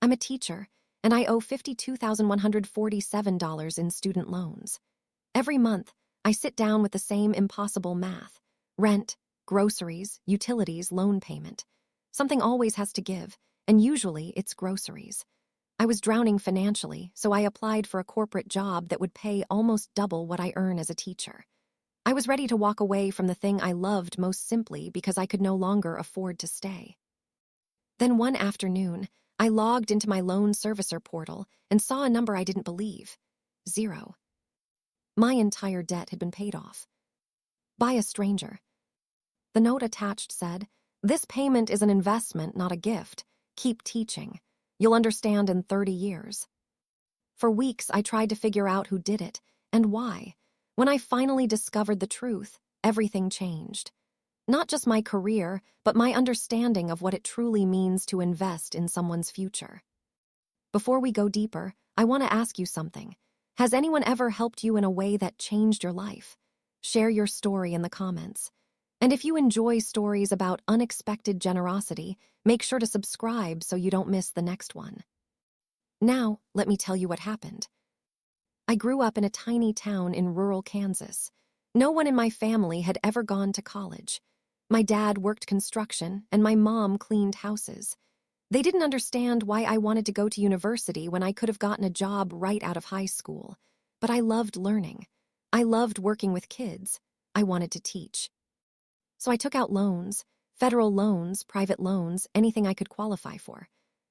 I'm a teacher, and I owe $52,147 in student loans. Every month, I sit down with the same impossible math: rent, groceries, utilities, loan payment. Something always has to give, and usually it's groceries. I was drowning financially, so I applied for a corporate job that would pay almost double what I earn as a teacher. I was ready to walk away from the thing I loved most simply because I could no longer afford to stay. Then one afternoon, I logged into my loan servicer portal and saw a number I didn't believe: 0. My entire debt had been paid off. By a stranger. The note attached said, "This payment is an investment, not a gift. Keep teaching. You'll understand in 30 years." For weeks, I tried to figure out who did it and why. When I finally discovered the truth, everything changed. Not just my career, but my understanding of what it truly means to invest in someone's future. Before we go deeper, I want to ask you something. Has anyone ever helped you in a way that changed your life? Share your story in the comments. And if you enjoy stories about unexpected generosity, make sure to subscribe so you don't miss the next one. Now, let me tell you what happened. I grew up in a tiny town in rural Kansas. No one in my family had ever gone to college. My dad worked construction, and my mom cleaned houses. They didn't understand why I wanted to go to university when I could have gotten a job right out of high school. But I loved learning. I loved working with kids. I wanted to teach. So I took out loans, federal loans, private loans, anything I could qualify for.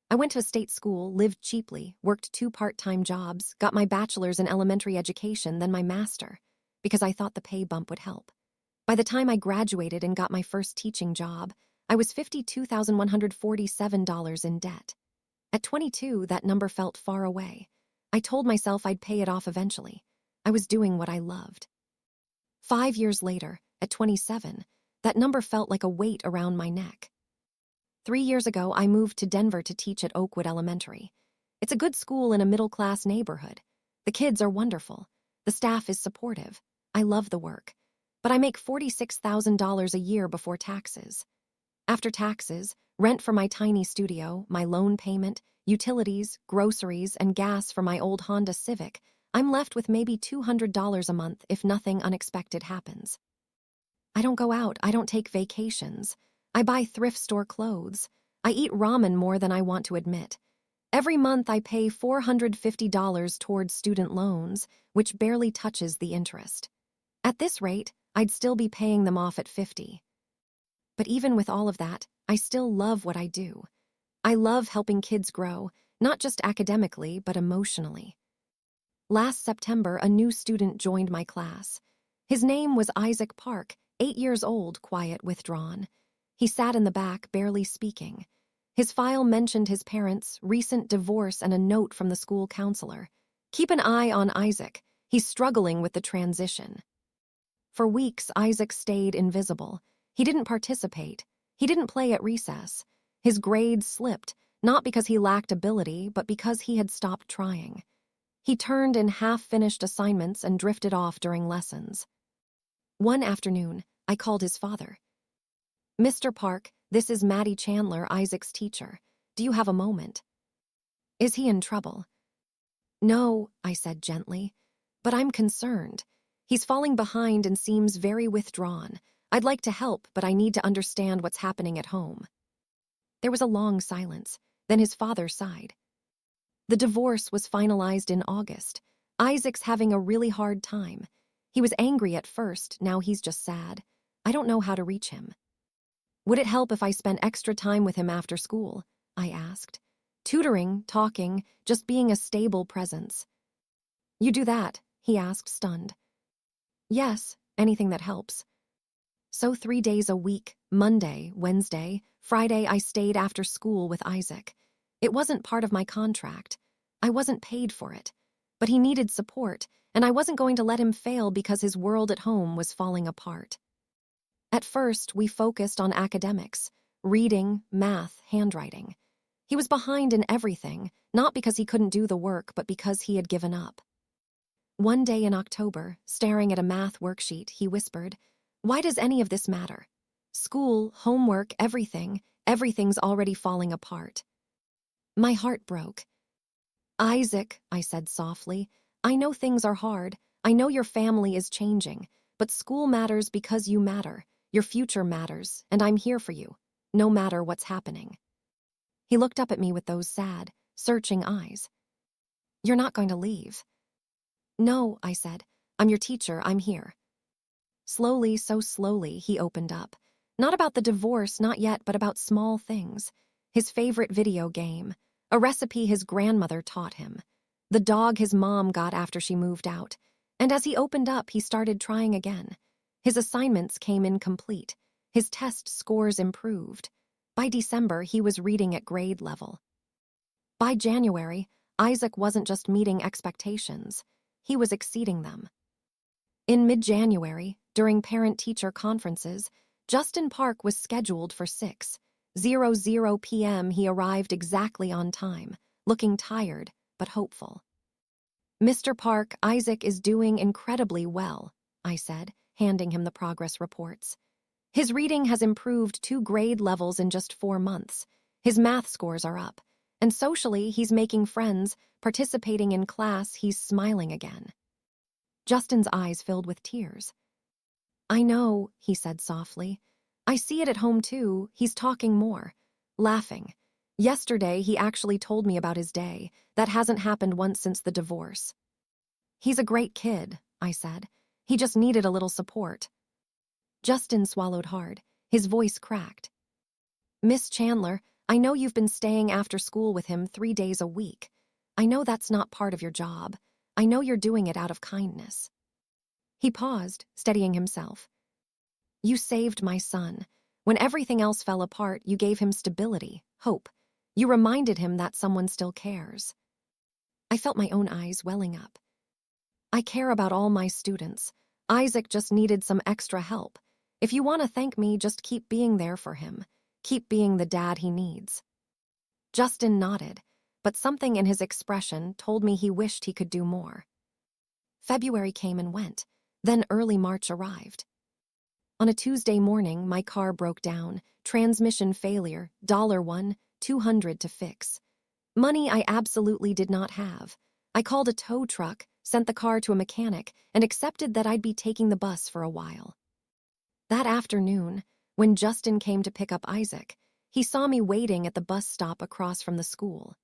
I went to a state school, lived cheaply, worked 2 part-time jobs, got my bachelor's in elementary education, then my master, because I thought the pay bump would help. By the time I graduated and got my first teaching job, I was $52,147 in debt. At 22, that number felt far away. I told myself I'd pay it off eventually. I was doing what I loved. 5 years later, at 27, that number felt like a weight around my neck. 3 years ago, I moved to Denver to teach at Oakwood Elementary. It's a good school in a middle-class neighborhood. The kids are wonderful. The staff is supportive. I love the work. But I make $46,000 a year before taxes. After taxes, rent for my tiny studio, my loan payment, utilities, groceries, and gas for my old Honda Civic, I'm left with maybe $200 a month if nothing unexpected happens. I don't go out, I don't take vacations. I buy thrift store clothes. I eat ramen more than I want to admit. Every month I pay $450 towards student loans, which barely touches the interest. At this rate, I'd still be paying them off at 50. But even with all of that, I still love what I do. I love helping kids grow, not just academically, but emotionally. Last September, a new student joined my class. His name was Isaac Park, 8 years old, quiet, withdrawn. He sat in the back, barely speaking. His file mentioned his parents' recent divorce and a note from the school counselor. "Keep an eye on Isaac. He's struggling with the transition." For weeks, Isaac stayed invisible. He didn't participate. He didn't play at recess. His grades slipped, not because he lacked ability, but because he had stopped trying. He turned in half-finished assignments and drifted off during lessons. One afternoon, I called his father. "Mr. Park, this is Maddie Chandler, Isaac's teacher. Do you have a moment?" "Is he in trouble?" "No," I said gently, "but I'm concerned. He's falling behind and seems very withdrawn. I'd like to help, but I need to understand what's happening at home." There was a long silence. Then his father sighed. "The divorce was finalized in August. Isaac's having a really hard time. He was angry at first, now he's just sad. I don't know how to reach him." "Would it help if I spent extra time with him after school?" I asked. "Tutoring, talking, just being a stable presence." "You do that?" he asked, stunned. "Yes, anything that helps." So 3 days a week, Monday, Wednesday, Friday, I stayed after school with Isaac. It wasn't part of my contract. I wasn't paid for it. But he needed support, and I wasn't going to let him fail because his world at home was falling apart. At first, we focused on academics, reading, math, handwriting. He was behind in everything, not because he couldn't do the work, but because he had given up. One day in October, staring at a math worksheet, he whispered, "Why does any of this matter? School, homework, everything's already falling apart." My heart broke. Isaac, I said softly, I know things are hard. I know your family is changing. But school matters because you matter. Your future matters, and I'm here for you, no matter what's happening. He looked up at me with those sad, searching eyes. You're not going to leave. No, I said. I'm your teacher, I'm here. Slowly, so slowly, he opened up. Not about the divorce, not yet, but about small things. His favorite video game, a recipe his grandmother taught him, the dog his mom got after she moved out. And as he opened up, he started trying again. His assignments came incomplete. His test scores improved. By December, he was reading at grade level. By January, Isaac wasn't just meeting expectations. He was exceeding them. In mid-January, during parent-teacher conferences, Justin Park was scheduled for 6:00 p.m. He arrived exactly on time, looking tired but hopeful. Mr. Park, Isaac is doing incredibly well, I said, handing him the progress reports. His reading has improved 2 grade levels in just 4 months. His math scores are up. And socially, he's making friends, participating in class, he's smiling again. Justin's eyes filled with tears. I know, he said softly. I see it at home too. He's talking more, laughing. Yesterday, he actually told me about his day. That hasn't happened once since the divorce. He's a great kid, I said. He just needed a little support. Justin swallowed hard. His voice cracked. Miss Chandler, I know you've been staying after school with him 3 days a week. I know that's not part of your job. I know you're doing it out of kindness. He paused, steadying himself. You saved my son. When everything else fell apart, you gave him stability, hope. You reminded him that someone still cares. I felt my own eyes welling up. I care about all my students. Isaac just needed some extra help. If you want to thank me, just keep being there for him. Keep being the dad he needs. Justin nodded, but something in his expression told me he wished he could do more. February came and went, then early March arrived. On a Tuesday morning, my car broke down, transmission failure, $1, $200 to fix. Money I absolutely did not have. I called a tow truck, sent the car to a mechanic, and accepted that I'd be taking the bus for a while. That afternoon, when Justin came to pick up Isaac, he saw me waiting at the bus stop across from the school.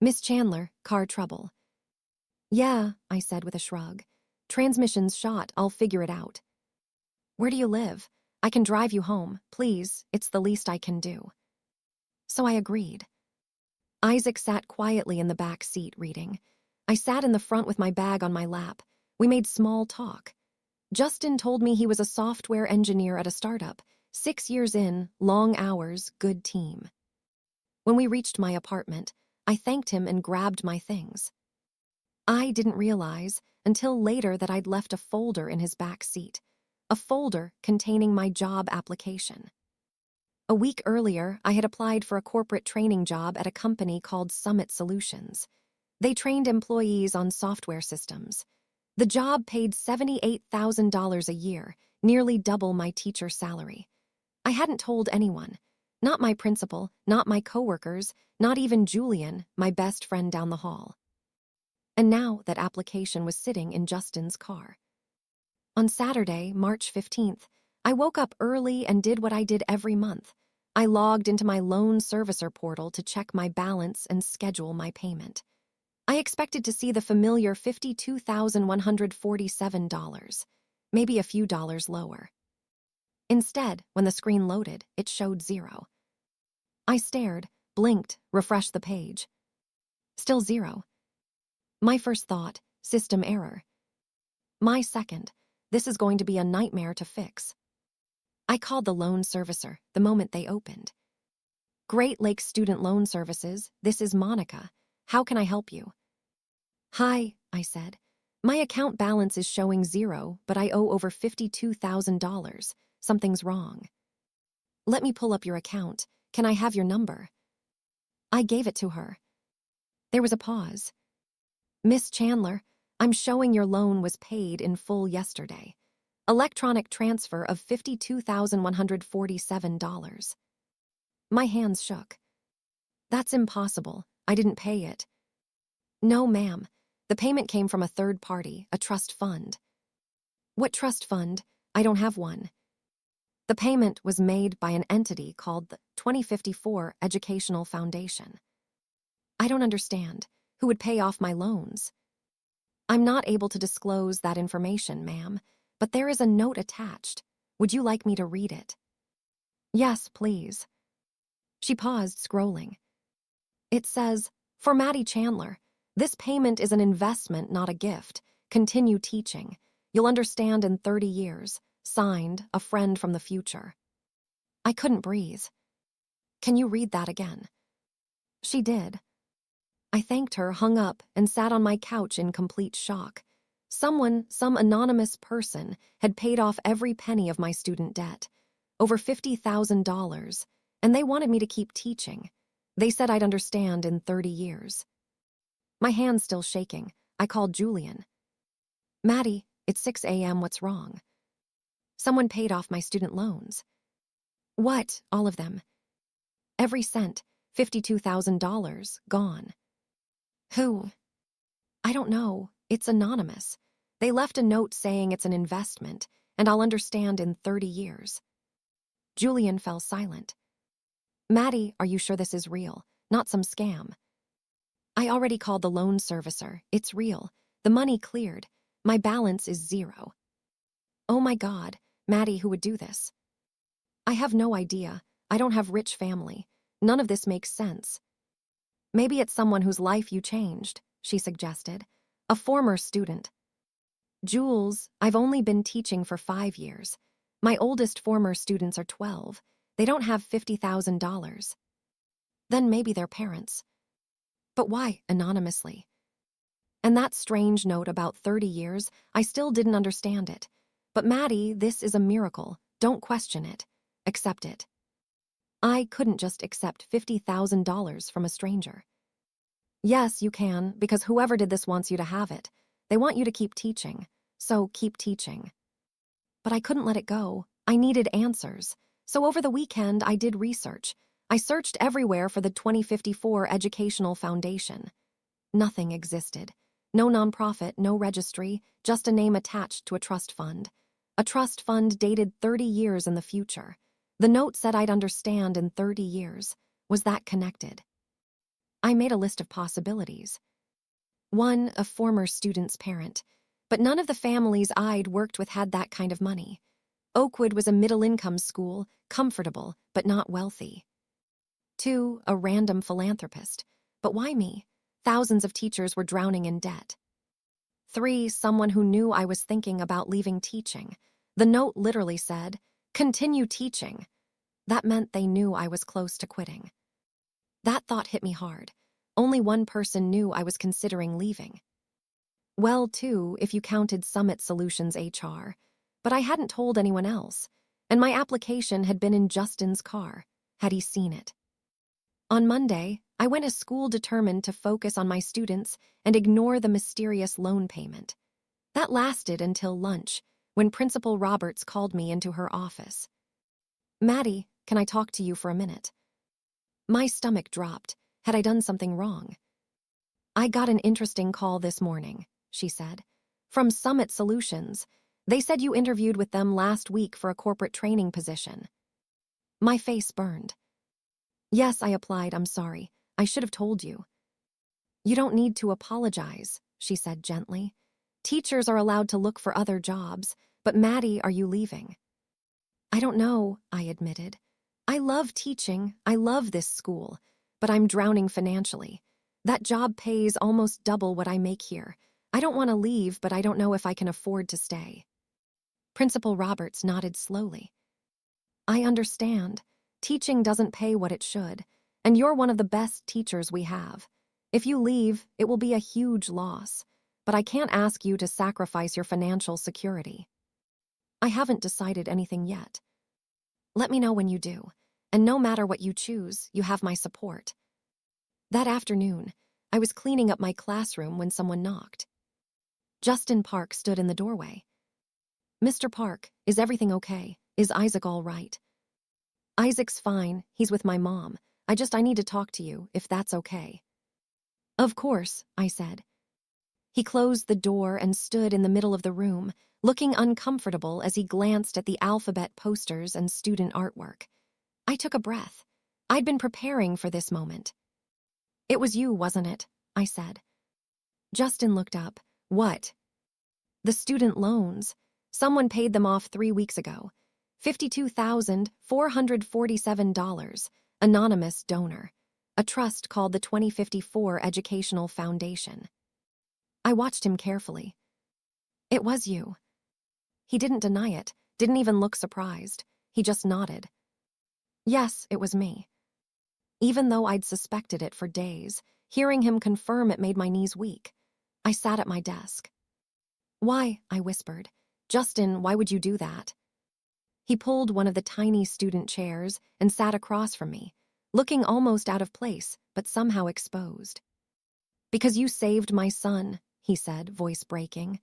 Miss Chandler, car trouble. Yeah, I said with a shrug. Transmission's shot, I'll figure it out. Where do you live? I can drive you home, please, it's the least I can do. So I agreed. Isaac sat quietly in the back seat reading. I sat in the front with my bag on my lap. We made small talk. Justin told me he was a software engineer at a startup, 6 years in, long hours, good team. When we reached my apartment, I thanked him and grabbed my things. I didn't realize until later that I'd left a folder in his back seat, a folder containing my job application. A week earlier, I had applied for a corporate training job at a company called Summit Solutions. They trained employees on software systems. The job paid $78,000 a year, nearly double my teacher salary. I hadn't told anyone, not my principal, not my coworkers, not even Julian, my best friend down the hall. And now that application was sitting in Justin's car. On Saturday, March 15th, I woke up early and did what I did every month. I logged into my loan servicer portal to check my balance and schedule my payment. I expected to see the familiar $52,147, maybe a few dollars lower. Instead, when the screen loaded, it showed 0. I stared, blinked, refreshed the page. Still 0. My first thought, system error. My second, this is going to be a nightmare to fix. I called the loan servicer the moment they opened. Great Lakes Student Loan Services, this is Monica. How can I help you? Hi, I said. My account balance is showing 0, but I owe over $52,000. Something's wrong. Let me pull up your account. Can I have your number? I gave it to her. There was a pause. Miss Chandler, I'm showing your loan was paid in full yesterday. Electronic transfer of $52,147. My hands shook. That's impossible. I didn't pay it. No, ma'am. The payment came from a third party, a trust fund. What trust fund? I don't have one. The payment was made by an entity called the 2054 Educational Foundation. I don't understand. Who would pay off my loans? I'm not able to disclose that information, ma'am, but there is a note attached. Would you like me to read it? Yes, please. She paused, scrolling. It says, "For Maddie Chandler, this payment is an investment, not a gift. Continue teaching. You'll understand in 30 years. Signed, a friend from the future." I couldn't breathe. Can you read that again? She did. I thanked her, hung up, and sat on my couch in complete shock. Some anonymous person, had paid off every penny of my student debt. Over $50,000, and they wanted me to keep teaching. They said I'd understand in 30 years. My hand's still shaking. I called Julian. "Maddie, it's 6 a.m. What's wrong?" "Someone paid off my student loans." "What? All of them?" "Every cent. $52,000, gone." "Who?" "I don't know. It's anonymous. They left a note saying it's an investment, and I'll understand in 30 years. Julian fell silent. "Maddie, are you sure this is real? Not some scam?" "I already called the loan servicer. It's real. The money cleared. My balance is 0. "Oh my God, Maddie, who would do this?" "I have no idea. I don't have rich family. None of this makes sense." "Maybe it's someone whose life you changed," she suggested. "A former student." "Jules, I've only been teaching for 5 years. My oldest former students are 12. They don't have $50,000. "Then maybe their parents." "But why anonymously?" And that strange note about 30 years, I still didn't understand it. But Maddie, this is a miracle. Don't question it. Accept it. I couldn't just accept $50,000 from a stranger. "Yes, you can, because whoever did this wants you to have it. They want you to keep teaching. So keep teaching." But I couldn't let it go. I needed answers. So over the weekend, I did research. I searched everywhere for the 2054 Educational Foundation. Nothing existed. No nonprofit, no registry, just a name attached to a trust fund. A trust fund dated 30 years in the future. The note said I'd understand in 30 years. Was that connected? I made a list of possibilities. 1, a former student's parent. But none of the families I'd worked with had that kind of money. Oakwood was a middle-income school, comfortable, but not wealthy. 2, a random philanthropist. But why me? Thousands of teachers were drowning in debt. 3, someone who knew I was thinking about leaving teaching. The note literally said, "Continue teaching." That meant they knew I was close to quitting. That thought hit me hard. Only one person knew I was considering leaving. Well, 2, if you counted Summit Solutions HR. But I hadn't told anyone else, and my application had been in Justin's car. Had he seen it? On Monday, I went to school determined to focus on my students and ignore the mysterious loan payment. That lasted until lunch, when Principal Roberts called me into her office. "Maddie, can I talk to you for a minute?" My stomach dropped. Had I done something wrong? "I got an interesting call this morning," she said. "From Summit Solutions. They said you interviewed with them last week for a corporate training position." My face burned. "Yes, I applied. I'm sorry. I should have told you." "You don't need to apologize," she said gently. "Teachers are allowed to look for other jobs, but Maddie, are you leaving?" "I don't know," I admitted. "I love teaching. I love this school, but I'm drowning financially. That job pays almost double what I make here. I don't want to leave, but I don't know if I can afford to stay." Principal Roberts nodded slowly. "I understand. Teaching doesn't pay what it should, and you're one of the best teachers we have. If you leave, it will be a huge loss, but I can't ask you to sacrifice your financial security." "I haven't decided anything yet." "Let me know when you do, and no matter what you choose, you have my support." That afternoon, I was cleaning up my classroom when someone knocked. Justin Park stood in the doorway. "Mr. Park, is everything okay? Is Isaac all right?" "Isaac's fine. He's with my mom. I need to talk to you, if that's okay." "Of course," I said. He closed the door and stood in the middle of the room, looking uncomfortable as he glanced at the alphabet posters and student artwork. I took a breath. I'd been preparing for this moment. "It was you, wasn't it?" I said. Justin looked up. "What?" "The student loans. Someone paid them off 3 weeks ago. $52,447. Anonymous donor. A trust called the 2054 Educational Foundation." I watched him carefully. "It was you." He didn't deny it, didn't even look surprised. He just nodded. "Yes, it was me." Even though I'd suspected it for days, hearing him confirm it made my knees weak. I sat at my desk. "Why?" I whispered. "Justin, why would you do that?" He pulled one of the tiny student chairs and sat across from me, looking almost out of place, but somehow exposed. "Because you saved my son," he said, voice breaking.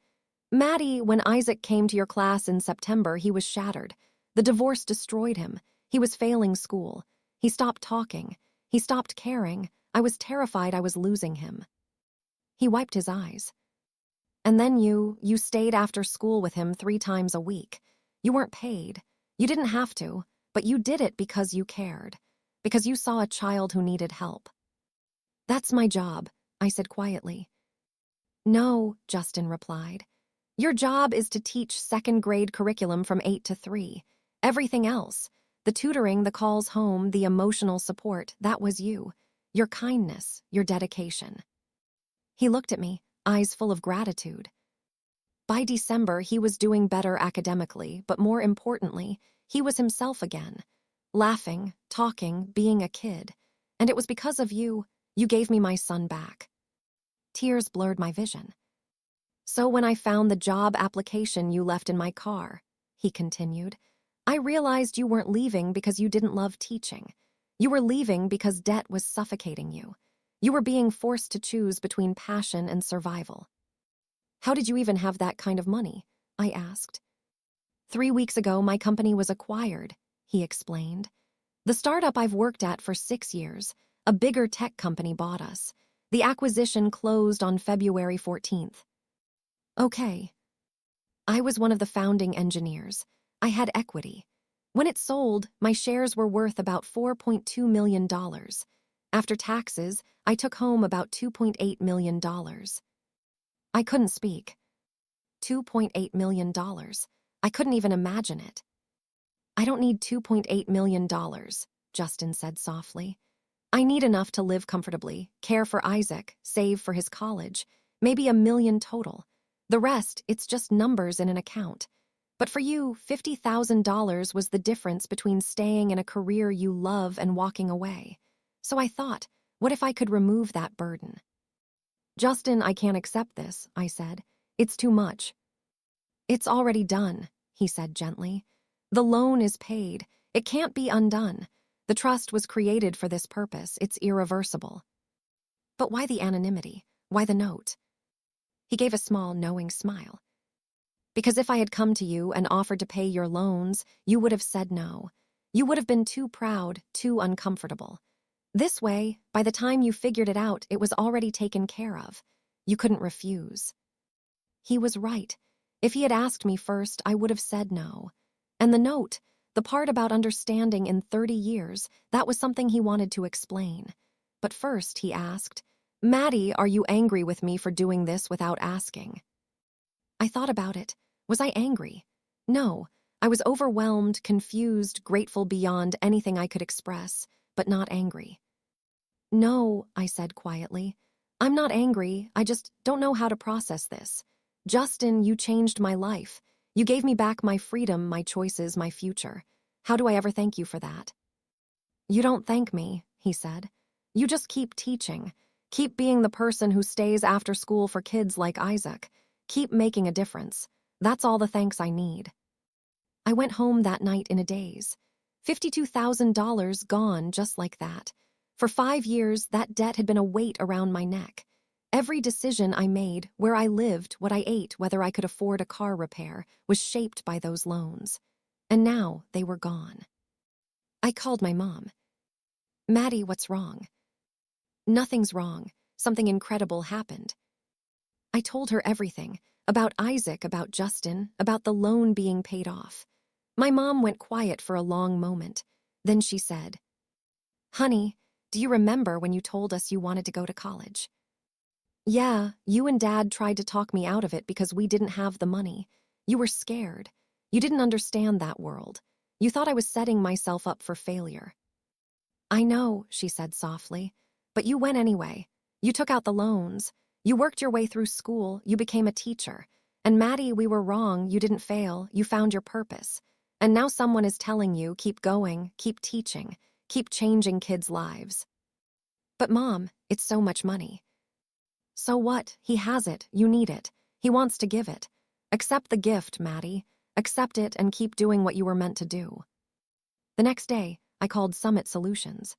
"Maddie, when Isaac came to your class in September, he was shattered. The divorce destroyed him. He was failing school. He stopped talking. He stopped caring. I was terrified I was losing him." He wiped his eyes. "And then you stayed after school with him 3 times a week. You weren't paid. You didn't have to, but you did it because you cared. Because you saw a child who needed help." "That's my job," I said quietly. "No," Justin replied. "Your job is to teach second-grade curriculum from 8 to 3. Everything else, the tutoring, the calls home, the emotional support, that was you. Your kindness, your dedication." He looked at me, eyes full of gratitude. By December, he was doing better academically, but more importantly, he was himself again. Laughing, talking, being a kid. And it was because of you gave me my son back. Tears blurred my vision. "So when I found the job application you left in my car," he continued, "I realized you weren't leaving because you didn't love teaching. You were leaving because debt was suffocating you. You were being forced to choose between passion and survival." "How did you even have that kind of money?" I asked. 3 weeks ago, my company was acquired," he explained. "The startup I've worked at for 6 years, a bigger tech company bought us. The acquisition closed on February 14th. "Okay." I was one of the founding engineers. I had equity. When it sold, my shares were worth about $4.2 million. After taxes, I took home about $2.8 million. I couldn't speak. $2.8 million. I couldn't even imagine it. "I don't need $2.8 million, Justin said softly. "I need enough to live comfortably, care for Isaac, save for his college, maybe $1 million total. The rest, it's just numbers in an account. But for you, $50,000 was the difference between staying in a career you love and walking away. So I thought, what if I could remove that burden?" "Justin, I can't accept this," I said. "It's too much." "It's already done," he said gently. "The loan is paid. It can't be undone. The trust was created for this purpose. It's irreversible." "But why the anonymity? Why the note?" He gave a small, knowing smile. "Because if I had come to you and offered to pay your loans, you would have said no. You would have been too proud, too uncomfortable. This way, by the time you figured it out, it was already taken care of. You couldn't refuse." He was right. If he had asked me first, I would have said no. And the note, the part about understanding in 30 years, that was something he wanted to explain. But first, he asked, "Maddie, are you angry with me for doing this without asking?" I thought about it. Was I angry? No. I was overwhelmed, confused, grateful beyond anything I could express, but not angry. "No," I said quietly. "I'm not angry. I just don't know how to process this. Justin, you changed my life. You gave me back my freedom, my choices, my future. How do I ever thank you for that?" "You don't thank me," he said. "You just keep teaching. Keep being the person who stays after school for kids like Isaac. Keep making a difference. That's all the thanks I need." I went home that night in a daze. $52,000 gone just like that. For 5 years, that debt had been a weight around my neck. Every decision I made, where I lived, what I ate, whether I could afford a car repair, was shaped by those loans. And now they were gone. I called my mom. Maddie, what's wrong? Nothing's wrong. Something incredible happened. I told her everything, about Isaac, about Justin, about the loan being paid off. My mom went quiet for a long moment. Then she said, "Honey, do you remember when you told us you wanted to go to college?" "Yeah, you and Dad tried to talk me out of it because we didn't have the money. You were scared. You didn't understand that world. You thought I was setting myself up for failure." "I know," she said softly, "but you went anyway. You took out the loans. You worked your way through school. You became a teacher. And Maddie, we were wrong. You didn't fail. You found your purpose. And now someone is telling you, keep going, keep teaching, keep changing kids' lives." "But Mom, it's so much money." "So what? He has it. You need it. He wants to give it. Accept the gift, Maddie. Accept it and keep doing what you were meant to do." The next day, I called Summit Solutions.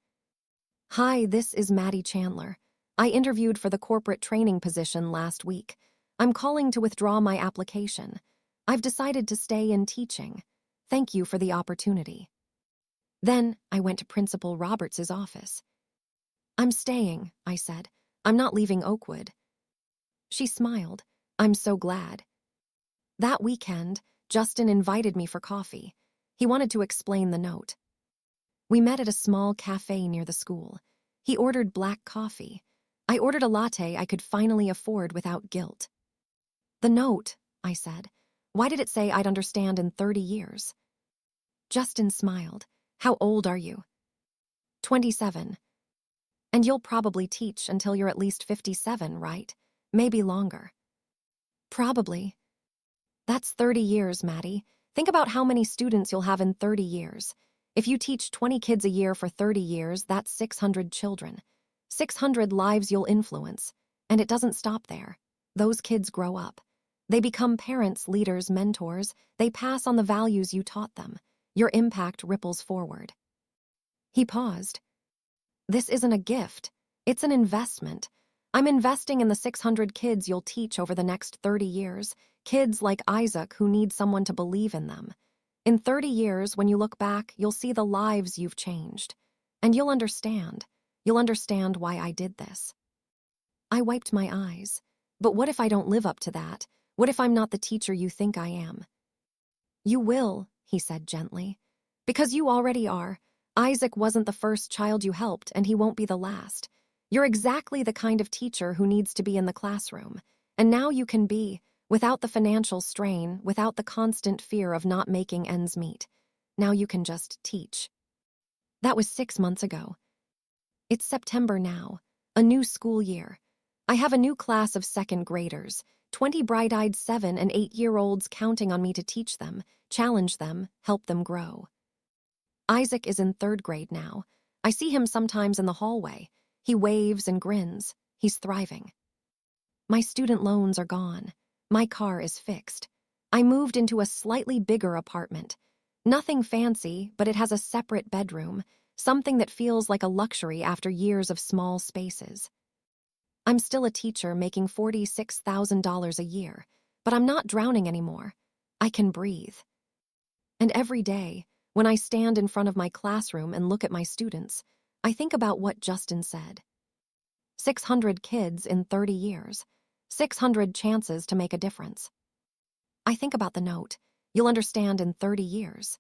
"Hi, this is Maddie Chandler. I interviewed for the corporate training position last week. I'm calling to withdraw my application. I've decided to stay in teaching. Thank you for the opportunity." Then I went to Principal Roberts' office. "I'm staying," I said. "I'm not leaving Oakwood." She smiled. "I'm so glad." That weekend, Justin invited me for coffee. He wanted to explain the note. We met at a small cafe near the school. He ordered black coffee. I ordered a latte I could finally afford without guilt. "The note," I said. "Why did it say I'd understand in 30 years?" Justin smiled. "How old are you?" 27. "And you'll probably teach until you're at least 57, right? Maybe longer." "Probably." "That's 30 years, Maddie. Think about how many students you'll have in 30 years. If you teach 20 kids a year for 30 years, that's 600 children. 600 lives you'll influence. And it doesn't stop there. Those kids grow up. They become parents, leaders, mentors. They pass on the values you taught them. Your impact ripples forward." He paused. "This isn't a gift. It's an investment. I'm investing in the 600 kids you'll teach over the next 30 years, kids like Isaac who need someone to believe in them. In 30 years, when you look back, you'll see the lives you've changed. And you'll understand. You'll understand why I did this." I wiped my eyes. "But what if I don't live up to that? What if I'm not the teacher you think I am?" "You will," he said gently. "Because you already are. Isaac wasn't the first child you helped, and he won't be the last. You're exactly the kind of teacher who needs to be in the classroom. And now you can be, without the financial strain, without the constant fear of not making ends meet. Now you can just teach." That was 6 months ago. It's September now, a new school year. I have a new class of second graders, 20 bright-eyed 7- and 8-year-olds counting on me to teach them, challenge them, help them grow. Isaac is in 3rd grade now. I see him sometimes in the hallway. He waves and grins. He's thriving. My student loans are gone. My car is fixed. I moved into a slightly bigger apartment. Nothing fancy, but it has a separate bedroom, something that feels like a luxury after years of small spaces. I'm still a teacher making $46,000 a year, but I'm not drowning anymore. I can breathe. And every day, when I stand in front of my classroom and look at my students, I think about what Justin said. 600 kids in 30 years. 600 chances to make a difference. I think about the note. You'll understand in 30 years.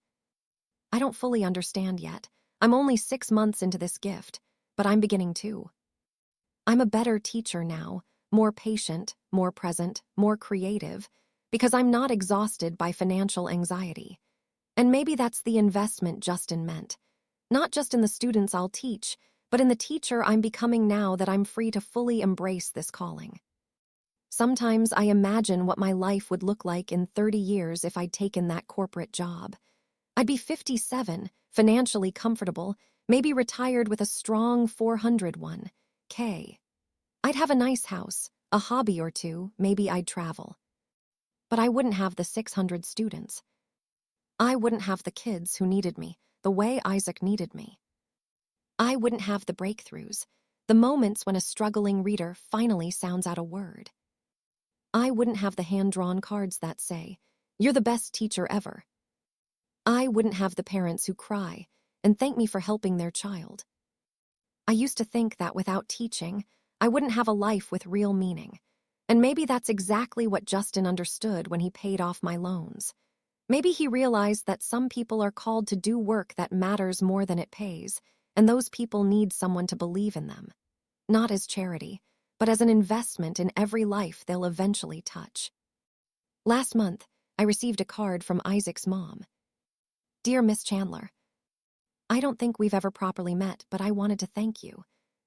I don't fully understand yet. I'm only 6 months into this gift, but I'm beginning to. I'm a better teacher now, more patient, more present, more creative, because I'm not exhausted by financial anxiety. And maybe that's the investment Justin meant. Not just in the students I'll teach, but in the teacher I'm becoming now that I'm free to fully embrace this calling. Sometimes I imagine what my life would look like in 30 years if I'd taken that corporate job. I'd be 57, financially comfortable, maybe retired with a strong 401k. I'd have a nice house, a hobby or two, maybe I'd travel. But I wouldn't have the 600 students. I wouldn't have the kids who needed me, the way Isaac needed me. I wouldn't have the breakthroughs, the moments when a struggling reader finally sounds out a word. I wouldn't have the hand-drawn cards that say, "You're the best teacher ever." I wouldn't have the parents who cry and thank me for helping their child. I used to think that without teaching, I wouldn't have a life with real meaning. And maybe that's exactly what Justin understood when he paid off my loans. Maybe he realized that some people are called to do work that matters more than it pays, and those people need someone to believe in them. Not as charity, but as an investment in every life they'll eventually touch. Last month, I received a card from Isaac's mom. Dear Miss Chandler, I don't think we've ever properly met, but I wanted to thank you.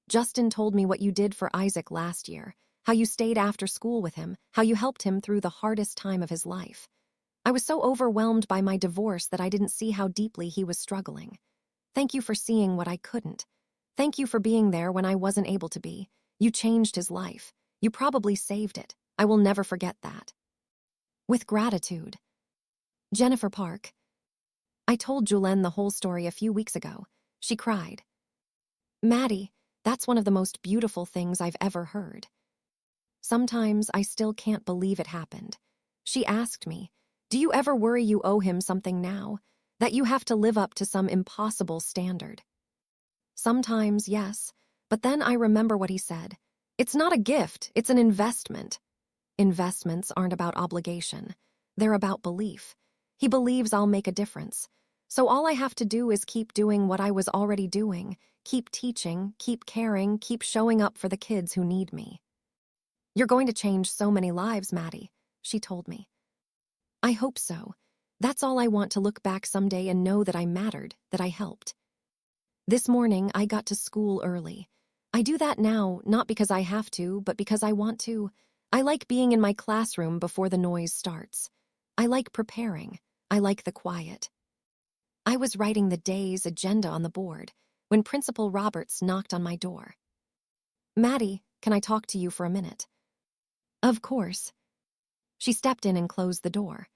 Justin told me what you did for Isaac last year, how you stayed after school with him, how you helped him through the hardest time of his life. I was so overwhelmed by my divorce that I didn't see how deeply he was struggling. Thank you for seeing what I couldn't. Thank you for being there when I wasn't able to be. You changed his life. You probably saved it. I will never forget that. With gratitude. Jennifer Park. I told Julene the whole story a few weeks ago. She cried. Maddie, that's one of the most beautiful things I've ever heard. Sometimes I still can't believe it happened. She asked me, do you ever worry you owe him something now? That you have to live up to some impossible standard? Sometimes, yes, but then I remember what he said. It's not a gift, it's an investment. Investments aren't about obligation. They're about belief. He believes I'll make a difference. So all I have to do is keep doing what I was already doing, keep teaching, keep caring, keep showing up for the kids who need me. You're going to change so many lives, Maddie, she told me. I hope so. That's all I want, to look back someday and know that I mattered, that I helped. This morning, I got to school early. I do that now, not because I have to, but because I want to. I like being in my classroom before the noise starts. I like preparing. I like the quiet. I was writing the day's agenda on the board when Principal Roberts knocked on my door. Maddie, can I talk to you for a minute? Of course. She stepped in and closed the door.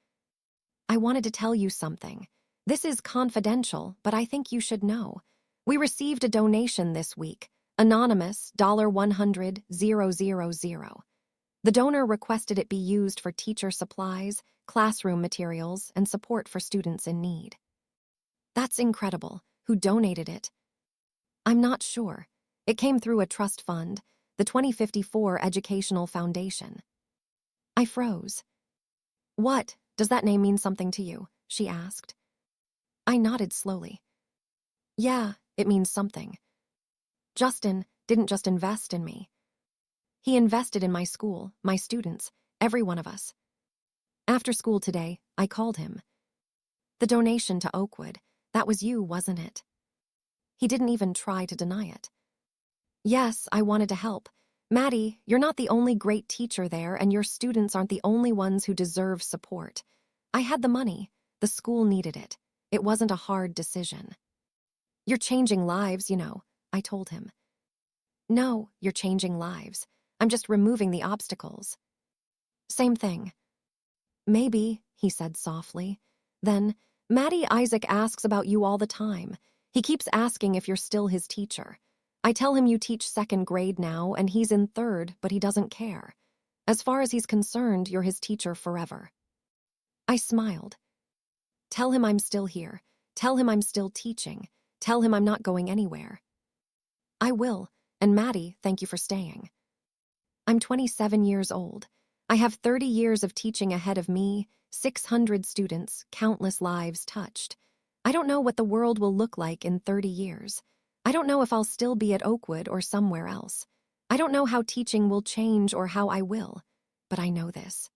I wanted to tell you something. This is confidential, but I think you should know. We received a donation this week, anonymous, $100,000. The donor requested it be used for teacher supplies, classroom materials, and support for students in need. That's incredible. Who donated it? I'm not sure. It came through a trust fund, the 2054 Educational Foundation. I froze. What? Does that name mean something to you? She asked. I nodded slowly. Yeah, it means something. Justin didn't just invest in me. He invested in my school, my students, every one of us. After school today, I called him. The donation to Oakwood, that was you, wasn't it? He didn't even try to deny it. Yes, I wanted to help. Maddie, you're not the only great teacher there, and your students aren't the only ones who deserve support. I had the money. The school needed it. It wasn't a hard decision. You're changing lives, you know, I told him. No, you're changing lives. I'm just removing the obstacles. Same thing. Maybe, he said softly. Then, Maddie, Isaac asks about you all the time. He keeps asking if you're still his teacher. I tell him you teach second grade now, and he's in third, but he doesn't care. As far as he's concerned, you're his teacher forever. I smiled. Tell him I'm still here. Tell him I'm still teaching. Tell him I'm not going anywhere. I will, and Maddie, thank you for staying. I'm 27 years old. I have 30 years of teaching ahead of me, 600 students, countless lives touched. I don't know what the world will look like in 30 years. I don't know if I'll still be at Oakwood or somewhere else. I don't know how teaching will change or how I will, but I know this.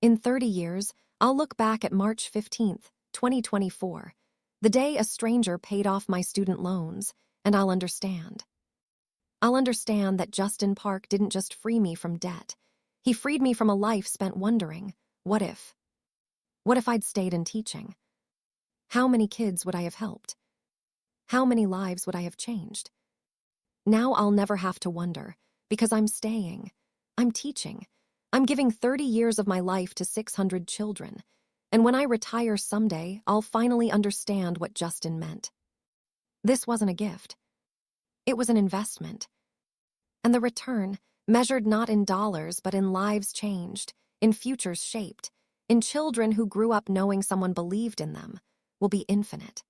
In 30 years, I'll look back at March 15th, 2024, the day a stranger paid off my student loans, and I'll understand. I'll understand that Justin Park didn't just free me from debt. He freed me from a life spent wondering, what if? What if I'd stayed in teaching? How many kids would I have helped? How many lives would I have changed? Now I'll never have to wonder, because I'm staying. I'm teaching. I'm giving 30 years of my life to 600 children. And when I retire someday, I'll finally understand what Justin meant. This wasn't a gift. It was an investment. And the return, measured not in dollars but in lives changed, in futures shaped, in children who grew up knowing someone believed in them, will be infinite.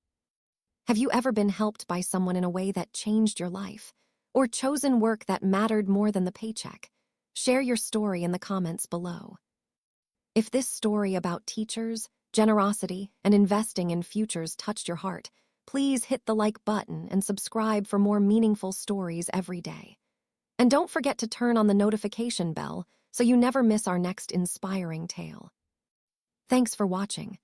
Have you ever been helped by someone in a way that changed your life? Or chosen work that mattered more than the paycheck? Share your story in the comments below. If this story about teachers, generosity, and investing in futures touched your heart, please hit the like button and subscribe for more meaningful stories every day. And don't forget to turn on the notification bell so you never miss our next inspiring tale. Thanks for watching.